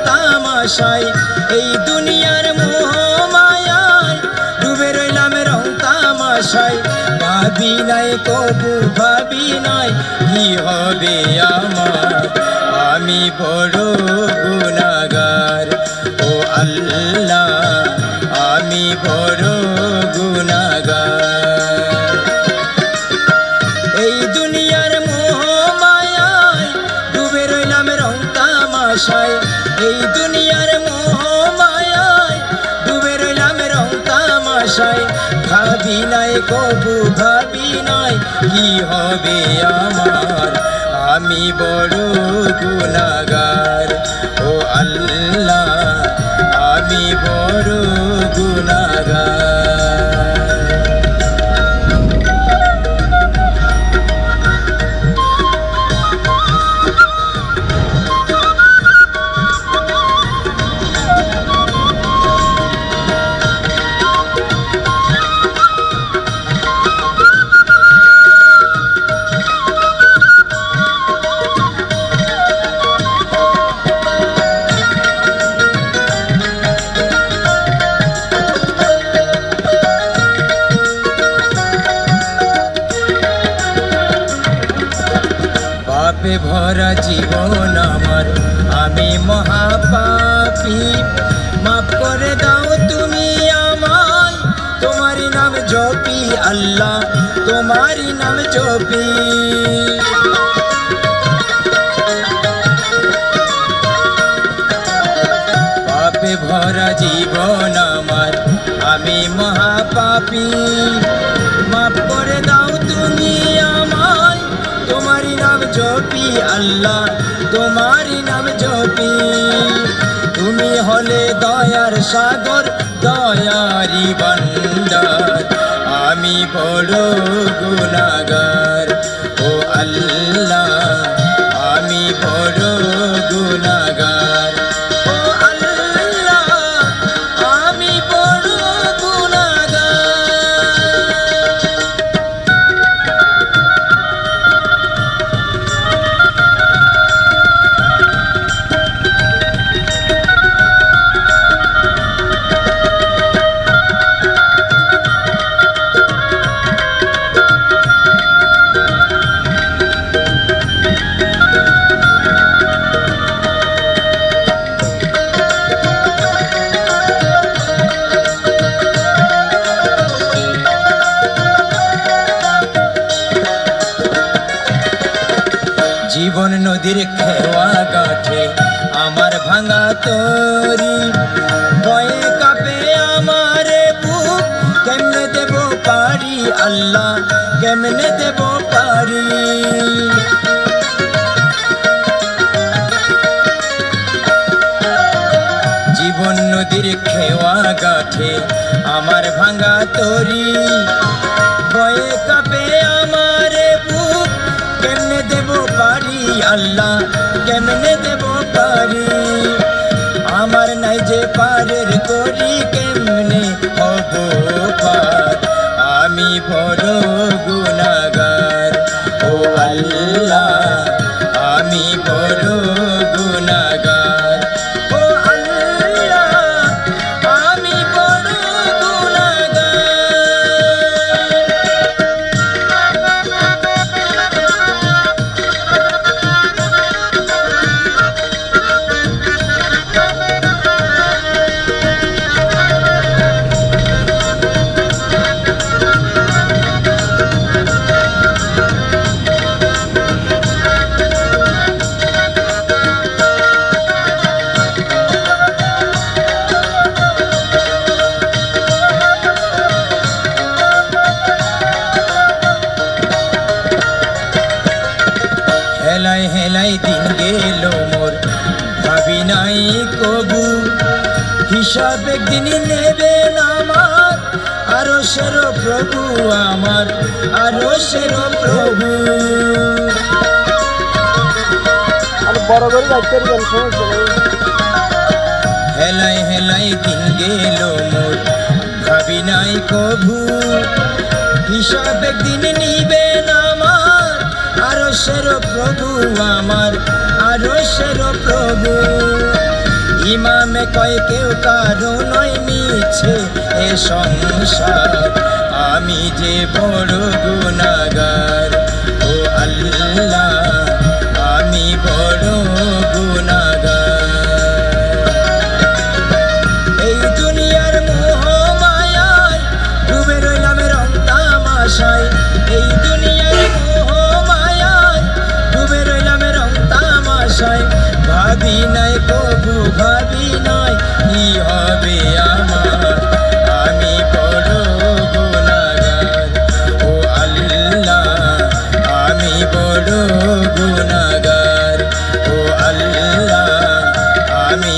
তামাশায় এই দুনিয়ার মোহ মায়ায় ডুবে রইলাম রং তামাশায় ভাবি নাই কবু ভাবি নাই কি হবে আমার আমি বড় গুনাহগার ও আল্লাহ আমি বড় গুনাহগার এই দুনিয়ার মোহ মায়ায় ডুবে রইলাম রং তামাশায় এই দুনিয়ার মোহ মায়ায় ডুবে রইলাম রং তামাশায় ভাবি নাই কবু ভাবি নাই কি হবে আমার আমি বড় গুনাহগার ও আল্লাহ আমি বড় গুনাহগার পাপে ভরা জীবন আমার আমি মহাপাপী মাফ করে দাও তুমি আমায় তোমারই নাম জপি আল্লাহ তোমারই নাম জপি পাপে ভরা জীবন আমার আমি মহাপাপী মাফ করে দাও তুমি আমায় তোমারই নাম জপি আল্লাহ তোমারই নাম জপি তুমি হলে দয়ার সাগর দয়ারি ভান্ডার আমি বড় গুনাহগার ও আল্লাহ আমি বড় গুনাহগার ও আল্লাহ আমি বড় গুনাহগার জীবন নদীর খেওয়া গাঠে আমার ভাঙা তরি ভয়ে কাঁপে আমার বুক কেমনে দেব পারি আল্লাহ কেমনে দেব পারি জীবন নদীর খেওয়া গাঠে আমার ভাঙা তরি ভয়ে কাঁপে আমার বুক কেমনে দেব পারি আল্লাহ কেমনে দেব পারি আমার নাই যে পারের করি কেমনে হব পার আমি বড় গুনাহগার ও আল্লাহ আমি বড় গুনাহগার ও আল্লাহ আমি বড় গুনাহগার হেলাই হেলাই দিন গেল মোর ভাবি নাই কবু হিসাব একদিন নেবেন আমার আরশের প্রভু আমার আরশের প্রভু হেলাই হেলাই দিন গেল মোর ভাবি নাই কবু হিসাব একদিন নিবেন আমার আরশের প্রভু আমার আরশের প্রভু প্রেমে কয় কেউ কারো নয় মিছে এ সংসার আমি যে বড় গুনাহগার ও আল্লাহ আমি বড় গুনাহগার এই দুনিয়ার মোহ মায়ায় ডুবে রইলাম রং তামাশায় এই দুনিয়ার মোহ মায়ায় ডুবে রইলাম রং তামাশায় ভাবি নাই কবু ভাবি নাই কি হবে আমার আমি বড় গুনাহগার ও আল্লাহ আমি বড় গুনাহগার ও আল্লাহ আমি